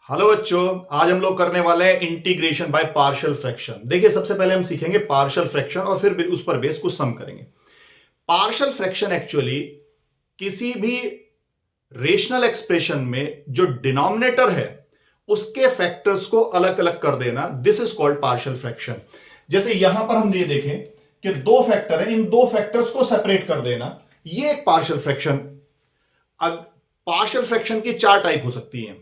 Hello बच्चों, आज हम लोग करने वाले हैं इंटीग्रेशन बाय पार्शियल फ्रैक्शन। देखिए, सबसे पहले हम सीखेंगे पार्शियल फ्रैक्शन और फिर उस पर बेस कुछ सम करेंगे। पार्शियल फ्रैक्शन एक्चुअली किसी भी रेशनल एक्सप्रेशन में जो डिनोमिनेटर है उसके फैक्टर्स को अलग अलग कर देना, this is called partial fraction. जैसे यहां पर हम ये देखें कि दो फैक्टर है, इन दो फैक्टर्स को सेपरेट कर देना, ये एक पार्शियल फ्रैक्शन। पार्शियल फ्रैक्शन की चार टाइप हो सकती हैं।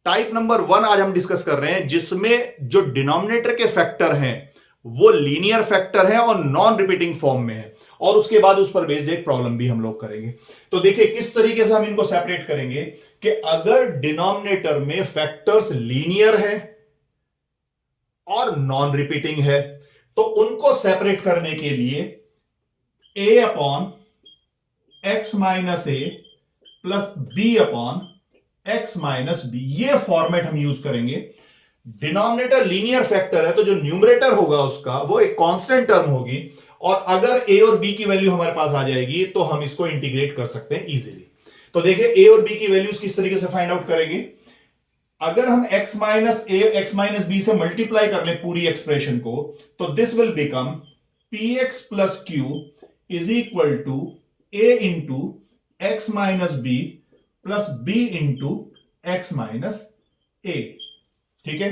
टाइप नंबर 1 आज हम डिस्कस कर रहे हैं, जिसमें जो डिनोमिनेटर के फैक्टर हैं वो लीनियर फैक्टर है और नॉन रिपीटिंग फॉर्म में है, और उसके बाद उस पर बेस्ड एक प्रॉब्लम भी हम लोग करेंगे। तो देखिए किस तरीके से हम इनको सेपरेट करेंगे कि अगर डिनोमिनेटर में फैक्टर्स लीनियर है और नॉन रिपीटिंग है तो उनको सेपरेट करने के लिए a upon x minus a plus b upon x minus b, ये फॉर्मेट हम यूज करेंगे। डिनोमिनेटर लीनियर फैक्टर है तो जो न्यूमरेटर होगा उसका वो एक कांस्टेंट टर्म होगी, और अगर ए और बी की वैल्यू हमारे पास आ जाएगी तो हम इसको इंटीग्रेट कर सकते हैं इजीली। तो देखिए ए और बी की वैल्यूज किस तरीके से फाइंड आउट करेंगे। अगर हम x minus a x minus b से मल्टीप्लाई कर ले पूरी एक्सप्रेशन को, तो this will become p x plus q is equal to a into x minus b plus b into x minus a. ठीक है,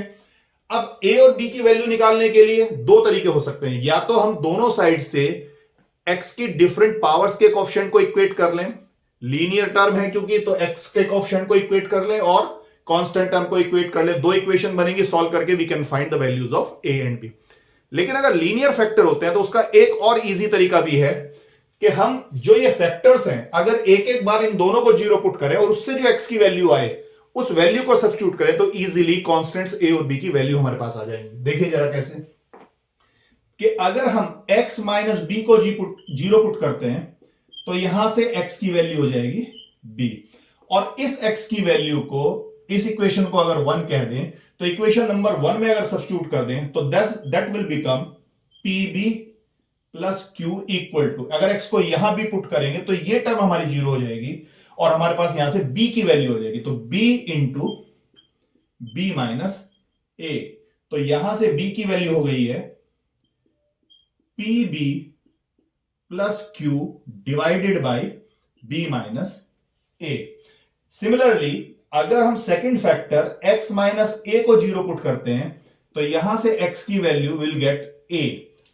अब ए और बी की वैल्यू निकालने के लिए दो तरीके हो सकते हैं। या तो हम दोनों साइड से एक्स की डिफरेंट पावर्स के कोएफिशिएंट को इक्वेट कर लें, लीनियर टर्म है क्योंकि, तो एक्स के कोएफिशिएंट को इक्वेट कर लें और कांस्टेंट टर्म को इक्वेट कर लें। दो इक्वेशन बनेंगी, सॉल्व करके we can find the values of a and b. लेकिन अगर लीनियर फैक्टर होते हैं तो उसका एक और इजी तरीका भी है कि हम जो ये फैक्टर्स हैं, अगर एक एक बार इन दोनों को जीरो पुट करें और उससे जो एक्स की वैल्यू आए उस वैल्यू को सब्स्टिट्यूट करें तो इजीली कांस्टेंट्स ए और बी की वैल्यू हमारे पास आ जाएंगी। देखिए जरा कैसे, कि अगर हम x माइनस बी को जीरो पुट करते हैं तो यहां से x की वैल्यू हो जाएगी b, और इस x की वैल्यू को, इस इक्वेशन को अगर 1 कह दें तो इक्वेशन नंबर 1 में अगर सब्स्टिट्यूट कर दें तो that will become pb plus q equal to, अगर x को यहां भी पुट करेंगे तो ये टर्म हमारी जीरो हो जाएगी और हमारे पास यहां से b की वैल्यू हो जाएगी, तो b इंटू बी माइनस ए। तो यहां से b की वैल्यू हो गई है pb plus q divided by b minus A. Similarly अगर हम सेकंड फैक्टर x माइनस ए को जीरो पुट करते हैं तो यहां से x की वैल्यू विल गेट a,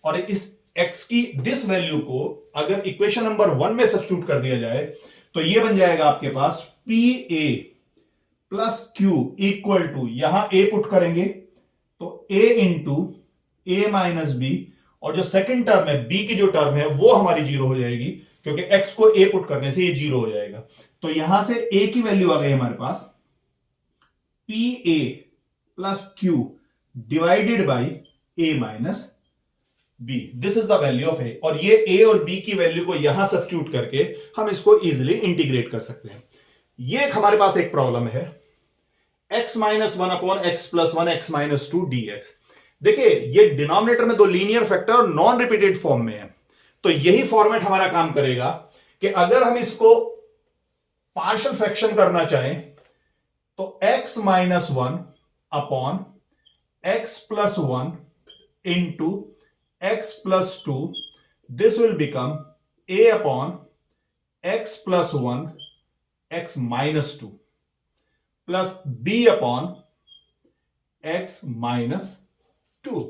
और इस x की दिस वैल्यू को अगर इक्वेशन नंबर 1 में सब्स्टिट्यूट कर दिया जाए तो ये बन जाएगा आपके पास p a plus q equal to, यहां a पुट करेंगे तो a into a minus b, और जो सेकंड टर्म है b की जो टर्म है वो हमारी जीरो हो जाएगी क्योंकि x को a पुट करने से ये जीरो हो जाएगा। तो यहां से a की वैल्यू आ गई हमारे पास p a plus q divided by a minus b, this is the value of a, और ये a और b की वैल्यू को यहां सब्स्टिट्यूट करके हम इसको इजीली इंटीग्रेट कर सकते हैं। ये हमारे पास एक प्रॉब्लम है x minus one upon x plus one x minus two D x. देखिए ये डिनोमिनेटर में दो लीनियर फैक्टर और नॉन रिपीटेड फॉर्म में है, तो यही फॉर्मेट हमारा काम करेगा कि अगर हम इसको पार्शियल फ्रैक्शन करना चाहें तो x minus one upon x plus one into x plus 2, this will become a upon x plus 1 x minus 2 plus b upon x minus 2।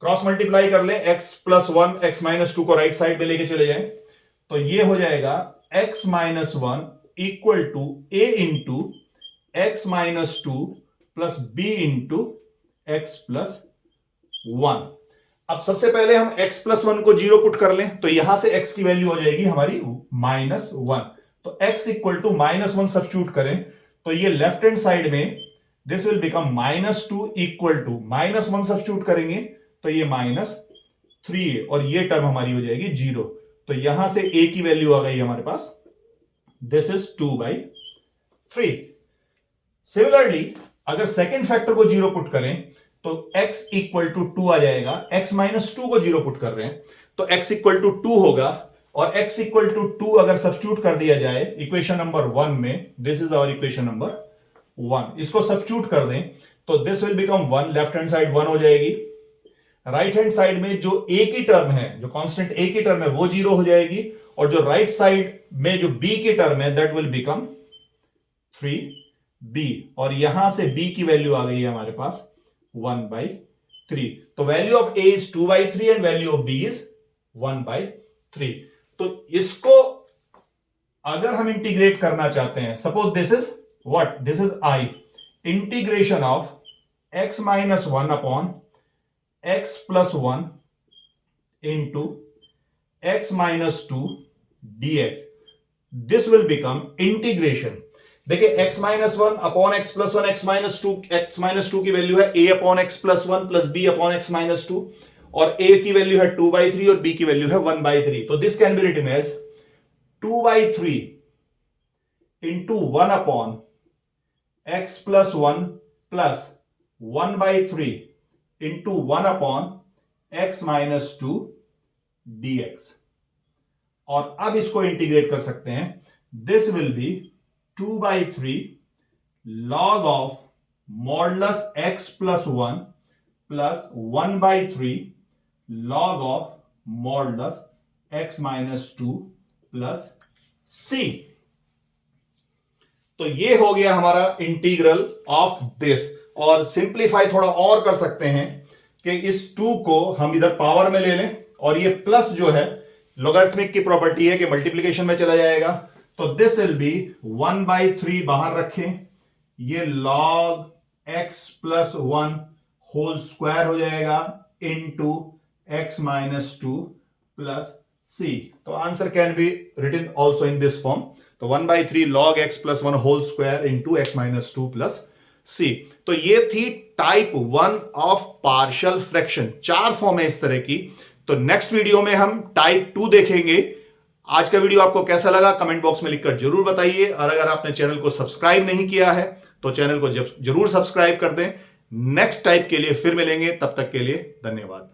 Cross multiply कर ले, x plus 1 x minus 2 को right side पे लेके चले जाएं तो ये हो जाएगा x minus 1 equal to a into x minus 2 plus b into x plus 1। अब सबसे पहले हम x प्लस वन को जीरो पुट कर लें तो यहां से x की वैल्यू हो जाएगी हमारी माइनस वन, तो x equal to minus one substitute करें तो ये लेफ्ट हैंड साइड में this will become minus two equal to minus one substitute करेंगे तो ये माइनस थ्री है, और ये टर्म हमारी हो जाएगी जीरो। तो यहां से a की वैल्यू आ गई हमारे पास, दिस इज 2/3। सिमिलरली अगर सेकेंड फैक्टर को जीरो पुट करें तो x इक्वल टू 2 आ जाएगा, x माइनस 2 को जीरो पुट कर रहे हैं तो x इक्वल टू 2 होगा, और x इक्वल टू 2 अगर सब्स्टिट्यूट कर दिया जाए इक्वेशन नंबर 1 में, this is our equation number 1, इसको सब्स्टिट्यूट कर दें तो this will become 1, left hand side 1 हो जाएगी, राइट हैंड साइड में जो ए की टर्म है, जो कांस्टेंट ए की टर्म है वो 0 हो जाएगी, और जो राइट साइड में जो बी की टर्म है दैट विल बिकम 3b, और यहां से b की वैल्यू आ गई है हमारे पास 1/3। तो value of a is 2/3 and value of b is 1/3। तो इसको अगर हम इंटीग्रेट करना चाहते हैं, suppose this is what, this is i, integration of x minus 1 upon x plus 1 into x minus 2 dx, this will become integration. देखिए x minus 1 upon x plus 1, x minus 2 की value है a upon x plus 1 plus b upon x minus 2, और a की value है 2/3 और b की value है 1/3। तो this can be written as 2/3 into 1 upon x plus 1 plus 1/3 into 1 upon x minus 2 dx। और अब इसको इंटीग्रेट कर सकते हैं, this will be 2/3 log of modulus x plus 1 plus 1/3 log of modulus x minus 2 plus c। तो ये हो गया हमारा इंटीग्रल ऑफ दिस। और सिंप्लीफाई थोड़ा और कर सकते हैं कि इस 2 को हम इधर पावर में ले लें, और ये प्लस जो है लॉगरिथमिक की प्रॉपर्टी है कि मल्टीप्लिकेशन में चला जाएगा, तो दिस विल बी 1/3 बाहर रखें, ये log x plus 1 whole square हो जाएगा into x minus 2 plus c। तो answer can be written also in this form. तो 1/3 log x plus 1 whole square into x minus 2 plus c। तो ये थी type 1 of partial fraction. 4 form है इस तरह की। तो नेक्स्ट वीडियो में हम टाइप 2 देखेंगे। आज का वीडियो आपको कैसा लगा कमेंट बॉक्स में लिखकर जरूर बताइए, और अगर आपने चैनल को सब्सक्राइब नहीं किया है तो चैनल को जरूर सब्सक्राइब कर दें। नेक्स्ट टाइप के लिए फिर मिलेंगे, तब तक के लिए धन्यवाद।